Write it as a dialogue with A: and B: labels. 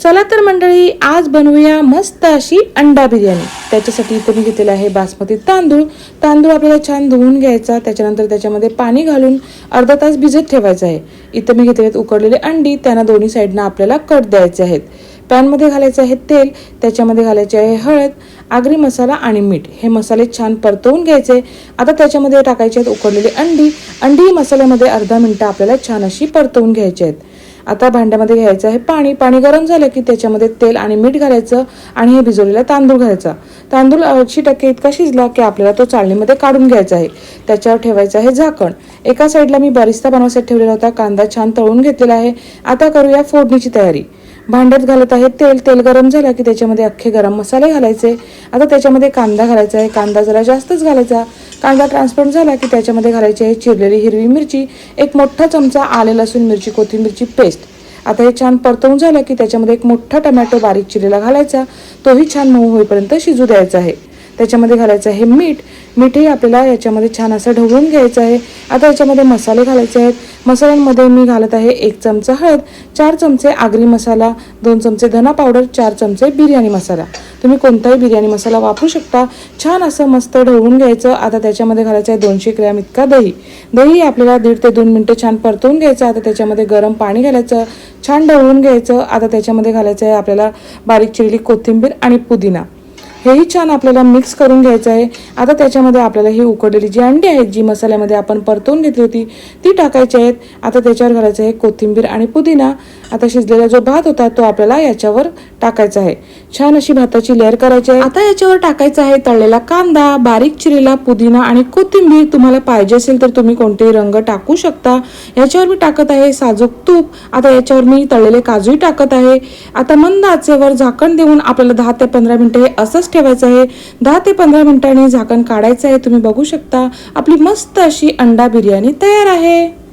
A: चला तर मंडळी, आज बनवूया मस्त अशी अंडा बिर्याणी। त्याच्यासाठी इथे मी घेतलेला आहे बासमती तांदूळ। तांदूळ आपल्याला छान धुवून घ्यायचा, त्याच्यानंतर त्याच्यामध्ये पाणी घालून अर्धा तास भिजत ठेवायचं आहे। इथे मी घेतलेले उकडलेले अंडी, त्यांना दोन्ही साइडना आपल्याला कट द्यायचे आहेत। पॅन मध्ये घालायचे आहे तेल, त्याच्यामध्ये घालायचे आहे हळद, आगरी मसाला आणि मीठ। हे मसाले छान परतवून घ्यायचे। आता त्याच्यामध्ये टाकायचे आहेत उकडलेले अंडी। अंडी मसाल्यामध्ये अर्धा मिनिट आपल्याला छान अशी परतवून घ्यायची आहेत। आता भांड्यामध्ये घ्यायचं आहे पाणी। पाणी गरम झालं की त्याच्यामध्ये तेल आणि मीठ घालायचं आणि हे भिजवलेला तांदूळ घालायचा। तांदूळ 80% इतका शिजला की आपल्याला तो चाळणीमध्ये काढून घ्यायचा आहे। त्याच्यावर ठेवायचं आहे झाकण। एका साईडला मी बरिस्ता बनवण्यासाठी ठेवलेला होता, कांदा छान तळून घेतलेला आहे। आता करूया फोडणीची तयारी। भांड्यात घालत आहे तेल। तेल गरम झालं की त्याच्यामध्ये अख्खे गरम मसाले घालायचे। आता त्याच्यामध्ये कांदा घालायचा आहे, कांदा जरा जास्तच घालायचा। कांदा ट्रान्सपरंट झाला की त्याच्यामध्ये घालायची आहे चिरलेली हिरवी मिरची, एक मोठा चमचा आले लसूण मिरची कोथिंबीरची पेस्ट। आता हे छान परतवून झालं की त्याच्यामध्ये एक मोठा टोमॅटो बारीक चिरलेला घालायचा, तोही छान मऊ होईपर्यंत शिजू द्यायचा आहे। त्याच्यामध्ये घालायचं आहे मीठ। मीठही आपल्याला याच्यामध्ये छान असं ढवळून घ्यायचं आहे। आता याच्यामध्ये मसाले घालायचे आहेत। मसाल्यांमध्ये मी घालत आहे 1 चमचा हळद, 4 चमचे आगरी मसाला, 2 चमचे धना पावडर, 4 चमचे बिर्याणी मसाला। तुम्ही कोणताही बिर्याणी मसाला वापरू शकता। छान असं मस्त ढवळून घ्यायचं। आता त्याच्यामध्ये घालायचं आहे 200 ग्रॅम इतका दही। दही आपल्याला 1.5 ते 2 मिनिटं छान परतवून घ्यायचं। आता त्याच्यामध्ये गरम पाणी घालायचं, छान ढवळून घ्यायचं। आता त्याच्यामध्ये घालायचं आहे आपल्याला बारीक चिरलेली कोथिंबीर आणि पुदिना। हेही छान आपल्याला मिक्स करून घ्यायचं आहे। आता त्याच्यामध्ये आपल्याला ही उकडलेली जी अंडी आहेत, जी मसाल्यामध्ये आपण परतवून घेतली होती, ती टाकायची आहेत। आता त्याच्यावर घालायचं आहे कोथिंबीर आणि पुदिना। आता शिजलेला जो भात होता तो आपल्याला याच्यावर टाकायचा आहे। छान अशी भाताची लेअर करायची आहे। आता याच्यावर टाकायचा आहे तळलेला कांदा, बारीक चिरलेला पुदिना आणि कोथिंबीर। तुम्हाला पाहिजे असेल तर तुम्ही कोणतेही रंग टाकू शकता। याच्यावर मी टाकत आहे साजूक तूप। आता याच्यावर मी तळलेले काजूही टाकत आहे। आता मंद आचेवर झाकण देऊन आपल्याला 10 ते 15 मिनिटे हे असंच ठेवायचं आहे। 10 ते 15 मिनिटांनी झाकण काढायचं आहे। तुम्ही बघू शकता आपली मस्त अशी अंडा बिर्याणी तयार आहे।